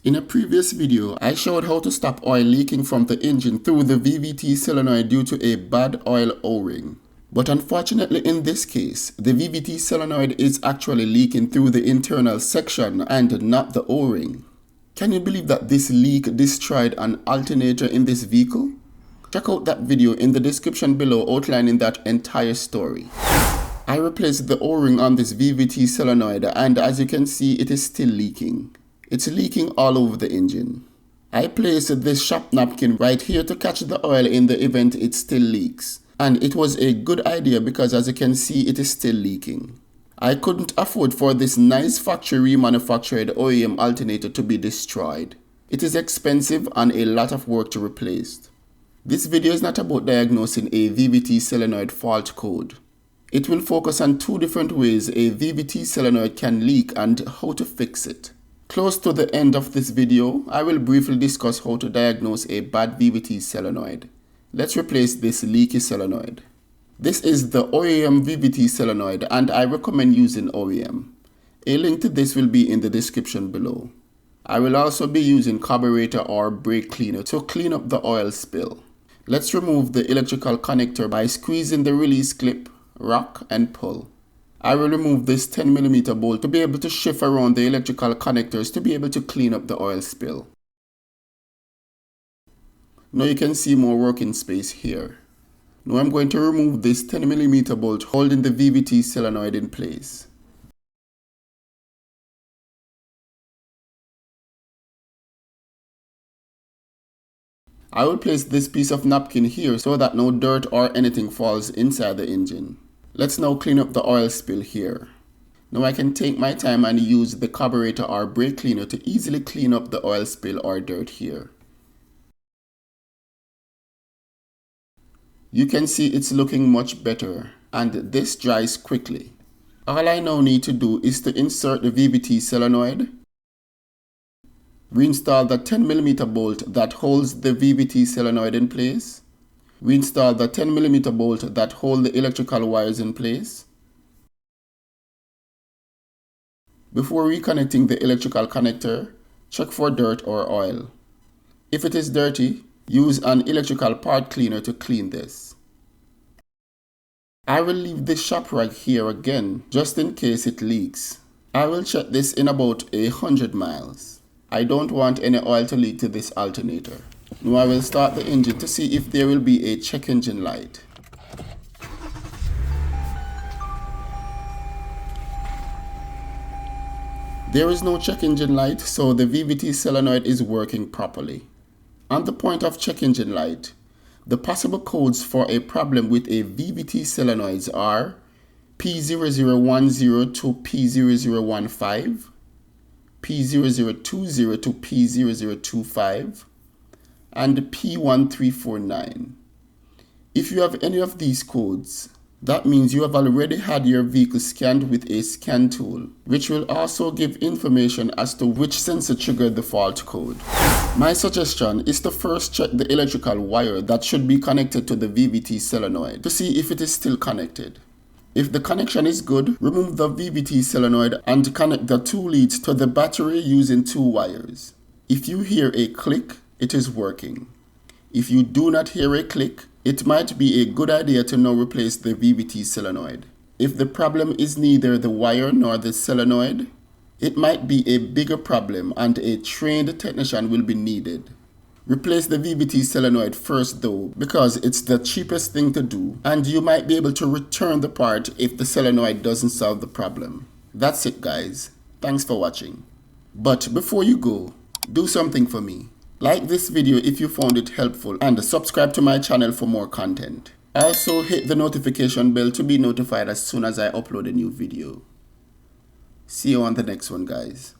In a previous video, I showed how to stop oil leaking from the engine through the VVT solenoid due to a bad oil O-ring. But unfortunately in this case, the VVT solenoid is actually leaking through the internal section and not the O-ring. Can you believe that this leak destroyed an alternator in this vehicle? Check out that video in the description below outlining that entire story. I replaced the O-ring on this VVT solenoid and as you can see it is still leaking. It's leaking all over the engine. I placed this shop napkin right here to catch the oil in the event it still leaks. And it was a good idea because as you can see it is still leaking. I couldn't afford for this nice factory remanufactured OEM alternator to be destroyed. It is expensive and a lot of work to replace. This video is not about diagnosing a VVT solenoid fault code. It will focus on two different ways a VVT solenoid can leak and how to fix it. Close to the end of this video, I will briefly discuss how to diagnose a bad VVT solenoid. Let's replace this leaky solenoid. This is the OEM VVT solenoid and I recommend using OEM. A link to this will be in the description below. I will also be using carburetor or brake cleaner to clean up the oil spill. Let's remove the electrical connector by squeezing the release clip, rock and pull. I will remove this 10mm bolt to be able to shift around the electrical connectors to be able to clean up the oil spill. Now you can see more working space here. Now I'm going to remove this 10mm bolt holding the VVT solenoid in place. I will place this piece of napkin here so that no dirt or anything falls inside the engine. Let's now clean up the oil spill here. Now I can take my time and use the carburetor or brake cleaner to easily clean up the oil spill or dirt here. You can see it's looking much better and this dries quickly. All I now need to do is to insert the VVT solenoid, reinstall the 10mm bolt that holds the VVT solenoid in place, reinstall the 10mm bolt that hold the electrical wires in place. Before reconnecting the electrical connector, check for dirt or oil. If it is dirty, use an electrical part cleaner to clean this. I will leave this shop rag here again just in case it leaks. I will check this in about 100 miles. I don't want any oil to leak to this alternator. Now I will start the engine to see if there will be a check engine light. There is no check engine light, so the VVT solenoid is working properly. On the point of check engine light, the possible codes for a problem with a VVT solenoids are P0010 to P0015, P0020 to P0025, and P1349. If you have any of these codes, that means you have already had your vehicle scanned with a scan tool, which will also give information as to which sensor triggered the fault code. My suggestion is to first check the electrical wire that should be connected to the VVT solenoid to see if it is still connected. If the connection is good, remove the VVT solenoid and connect the two leads to the battery using two wires. If you hear a click, it is working. If you do not hear a click, it might be a good idea to now replace the VVT solenoid. If the problem is neither the wire nor the solenoid, it might be a bigger problem and a trained technician will be needed. Replace the VVT solenoid first though, because it's the cheapest thing to do and you might be able to return the part if the solenoid doesn't solve the problem. That's it guys. Thanks for watching. But before you go, do something for me. Like this video if you found it helpful and subscribe to my channel for more content. Also hit the notification bell to be notified as soon as I upload a new video. See you on the next one guys.